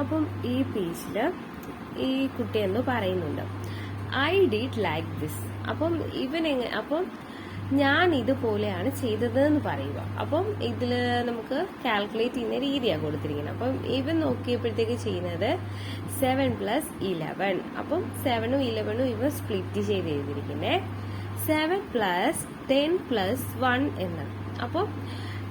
അപ്പം ഈ പേജിൽ ഈ കുട്ടി എന്ന് പറയുന്നുണ്ട്, ഐ ഡിഡ് ലൈക്ക് ദിസ്. അപ്പം അപ്പം ഞാൻ ഇതുപോലെയാണ് ചെയ്തത് എന്ന് പറയുക. അപ്പം ഇതിൽ നമുക്ക് കാൽക്കുലേറ്റ് ചെയ്യുന്ന രീതിയാണ് കൊടുത്തിരിക്കുന്നത്. അപ്പം ഇവൻ നോക്കിയപ്പോഴത്തേക്ക് ചെയ്യുന്നത് 7 + 11. അപ്പം 7ഉം 11ഉം ഇവ സ്പ്ലിറ്റ് ചെയ്ത് എഴുതിയിരിക്കുന്നത് 7 + 10 + 1 എന്നാണ്. അപ്പം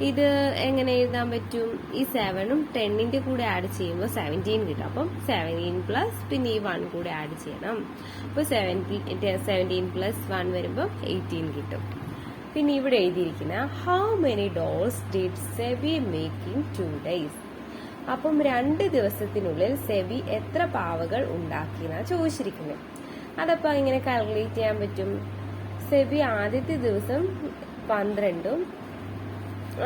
ഇത് എങ്ങനെ എഴുതാൻ പറ്റും? ഈ 7ഉം 10ന്റെ കൂടെ ആഡ് ചെയ്യുമ്പോൾ 17 കിട്ടും. അപ്പം 17 പ്ലസ് പിന്നെ ഈ 1 കൂടെ ആഡ് ചെയ്യണം. അപ്പോൾ 17 + 1 വരുമ്പോൾ 18 കിട്ടും. പിന്നെ ഇവിടെ എഴുതിയിരിക്കുന്ന how many dolls did SEBI make in 2 days. അപ്പം 2 ദിവസത്തിനുള്ളിൽ സെബി എത്ര പാവകൾ ഉണ്ടാക്കിയെന്നാണ് ചോദിച്ചിരിക്കുന്നത്. അതപ്പോൾ ഇങ്ങനെ കാൽക്കുലേറ്റ് ചെയ്യാൻ പറ്റും. സെബി ആദ്യത്തെ ദിവസം 12ഉം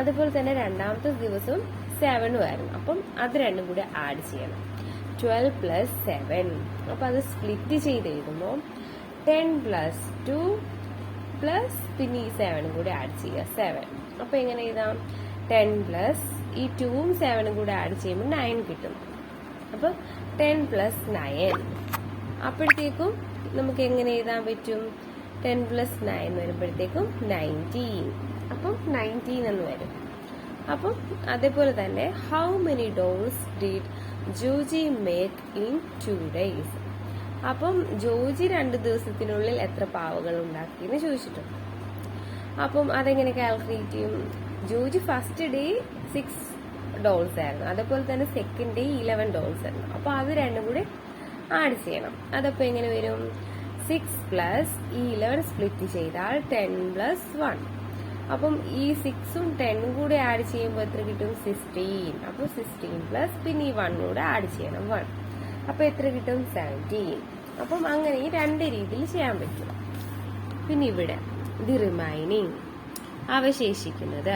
അതുപോലെ തന്നെ രണ്ടാമത്തെ ദിവസം 7ഉം ആയിരുന്നു. അപ്പം അത് രണ്ടും കൂടെ ആഡ് ചെയ്യണം. 12 + 7. അപ്പം അത് സ്പ്ലിറ്റ് ചെയ്ത് എഴുതുമ്പോൾ 10 + 2 പ്ലസ് പിന്നെ ഈ 7ഉം കൂടെ ആഡ് ചെയ്യുക 7. അപ്പൊ എങ്ങനെ എഴുതാം? 10 പ്ലസ് ഈ 2ഉം 7ഉം കൂടെ ആഡ് ചെയ്യുമ്പോൾ 9 കിട്ടും. അപ്പൊ 10 + 9. അപ്പോഴത്തേക്കും നമുക്ക് എങ്ങനെ എഴുതാൻ പറ്റും? 10 + 9 വരുമ്പോഴത്തേക്കും 19. അപ്പം 19 എന്ന് വരും. അപ്പം അതേപോലെ തന്നെ how many dolls did Joji make in 2 days. അപ്പം ജോജി 2 ദിവസത്തിനുള്ളിൽ എത്ര പാവകൾ ഉണ്ടാക്കിയെന്ന് ചോദിച്ചിട്ടുണ്ട്. അപ്പം അതെങ്ങനെ കാൽക്കുലേറ്റ് ചെയ്യും? ജോജി ഫസ്റ്റ് ഡേ 6 ഡോൾസ് ആയിരുന്നു, അതേപോലെ തന്നെ സെക്കൻഡ് ഡേ 11 ഡോൾസ് ആയിരുന്നു. അപ്പൊ അത് രണ്ടും കൂടി ആഡ് ചെയ്യണം. അതപ്പോ എങ്ങനെ വരും? 6 പ്ലസ് ഈ 11 സ്പ്ലിറ്റ് ചെയ്താൽ 10 + 1. അപ്പം ഈ 6ഉം 10ഉം കൂടെ ആഡ് ചെയ്യുമ്പോൾ എത്ര കിട്ടും? 16. അപ്പൊ 16 പ്ലസ് പിന്നെ ഈ 1 കൂടെ ആഡ് ചെയ്യണം 1. അപ്പൊ എത്ര കിട്ടും? 17. അപ്പം അങ്ങനെ 2 രീതിയിൽ ചെയ്യാൻ പറ്റും. പിന്നെ ഇവിടെ ദി റിമൈനിങ് അവശേഷിക്കുന്നത്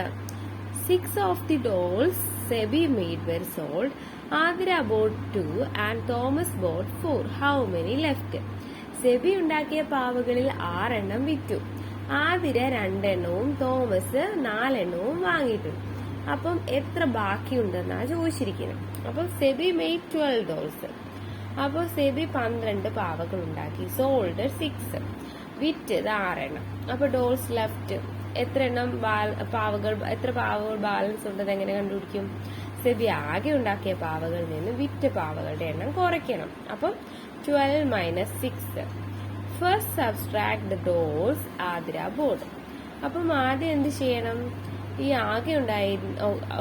6 of the dolls Sebi made were sold. Athira bought 2 and Thomas bought 4. How many left? Sebi ഉണ്ടാക്കിയ പാവകളിൽ 6 എണ്ണം വിറ്റു. ആതിര 2 എണ്ണവും തോമസ് 4 എണ്ണവും വാങ്ങിയിട്ടുണ്ട്. അപ്പം എത്ര ബാക്കിയുണ്ടെന്നാ ചോദിച്ചിരിക്കുന്നത്. അപ്പം സെബി മെയ്ഡ് 12 ഡോൾസ്. അപ്പോൾ സെബി 12 പാവകൾ ഉണ്ടാക്കി. സോൾഡ് 6. വിറ്റത് 6 എണ്ണം. അപ്പൊ ഡോൾസ് ലെഫ്റ്റ് എത്ര എണ്ണം എത്ര പാവകൾ ബാലൻസ് ഉണ്ടെന്ന് എങ്ങനെ കണ്ടുപിടിക്കും? സെബി ആകെ ഉണ്ടാക്കിയ പാവകളിൽ നിന്ന് വിറ്റ പാവകളുടെ എണ്ണം കുറയ്ക്കണം. അപ്പം 12 - 6. First subtract the dolls Athira boat. അപ്പം ആദ്യം എന്ത് ചെയ്യണം? ഈ ആകെ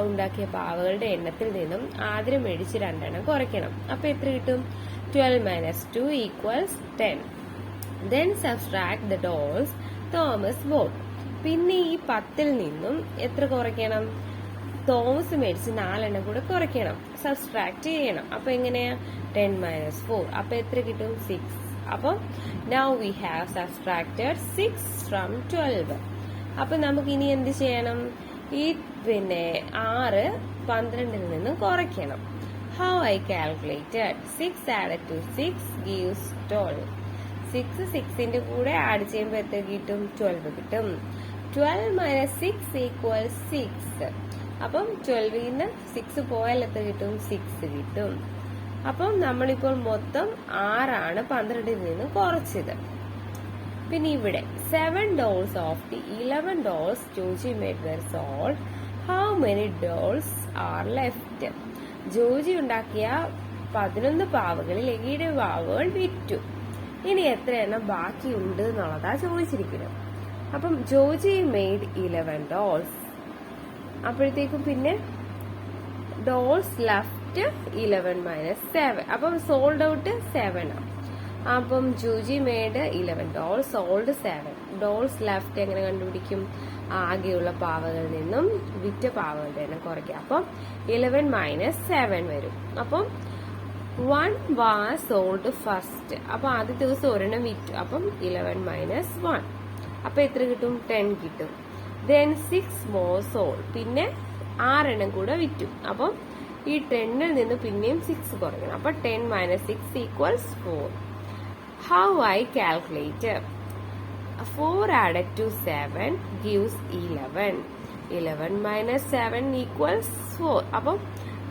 ഉണ്ടാക്കിയ പാവകളുടെ എണ്ണത്തിൽ നിന്നും ആതിര മേടിച്ച് 2 എണ്ണം കുറയ്ക്കണം. അപ്പൊ എത്ര കിട്ടും? 12 - 2 = 10. Then subtract the dolls Thomas boat. പിന്നെ ഈ 10ൽ നിന്നും എത്ര കുറയ്ക്കണം? തോമസ് മേടിച്ച് 4 എണ്ണം കൂടെ കുറയ്ക്കണം, സബ്സ്ട്രാക്ട് ചെയ്യണം. അപ്പൊ എങ്ങനെയാ? 10 - 4. അപ്പൊ എത്ര കിട്ടും? 6. അപ്പൊ now we have subtracted 6 from 12. അപ്പൊ നമുക്ക് ഇനി എന്ത് ചെയ്യണം? ഈ 6 12ൽ നിന്നും കുറയ്ക്കണം. How I calculated 6 added to 6 gives 12. 6 6ന്റെ കൂടെ ആഡ് ചെയ്യുമ്പോൾ എത്ര കിട്ടും? 12 കിട്ടും. 12 - 6 = 6. അപ്പം 12ൽ നിന്ന് 6 പോയാൽ എത്ര കിട്ടും? 6 കിട്ടും. അപ്പം നമ്മളിപ്പോൾ മൊത്തം 6ആണ് 12ൽ നിന്ന് കുറച്ചത്. പിന്നെ ഇവിടെ 7 dolls of the 11 dolls Joji made were sold. How many dolls are left? Joji ഉണ്ടാക്കിയ 11 പാവകളിൽ 7 പാവകൾ വിറ്റു. ഇനി എത്ര എണ്ണം ബാക്കിയുണ്ട് എന്നുള്ളതാ ചോദിച്ചിരിക്കുന്നത്. അപ്പം ജോജി മെയ്ഡ് 11 ഡോൾസ്. അപ്പോഴത്തേക്കും പിന്നെ ഡോൾസ് ലെഫ്റ്റ് 11 - 7. അപ്പം സോൾഡ് ഔട്ട് 7 ആണ്. അപ്പം Joji made 11 dolls, sold 7. Dolls left എങ്ങനെ കണ്ടുപിടിക്കും? ആകെയുള്ള പാവകളിൽ നിന്നും വിറ്റ പാവകളുടെ എണ്ണം കുറയ്ക്കുക. അപ്പം 11 - 7 വരും. അപ്പം 1 was sold first. അപ്പൊ ആദ്യ ദിവസം ഒരെണ്ണം വിറ്റു. അപ്പം 11 - 1. അപ്പൊ എത്ര കിട്ടും? 10 കിട്ടും. Then 6 more sold. പിന്നെ 6 എണ്ണം കൂടെ വിറ്റു. അപ്പം ഈ 10ൽ നിന്ന് പിന്നെയും 6 കുറയ്ക്കണം. അപ്പൊ 10 - 6 = 4. How I calculate? 4 added to 7 gives 11. 11 - 7 = 4. അപ്പം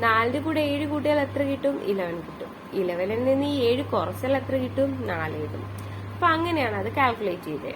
4ന്റെ കൂടെ 7 കൂട്ടിയാൽ എത്ര കിട്ടും? 11 കിട്ടും. 11ൽ നിന്ന് ഈ 7 കുറച്ചാൽ എത്ര കിട്ടും? 4 കിട്ടും. അപ്പൊ അങ്ങനെയാണ് അത് കാൽക്കുലേറ്റ് ചെയ്തത്.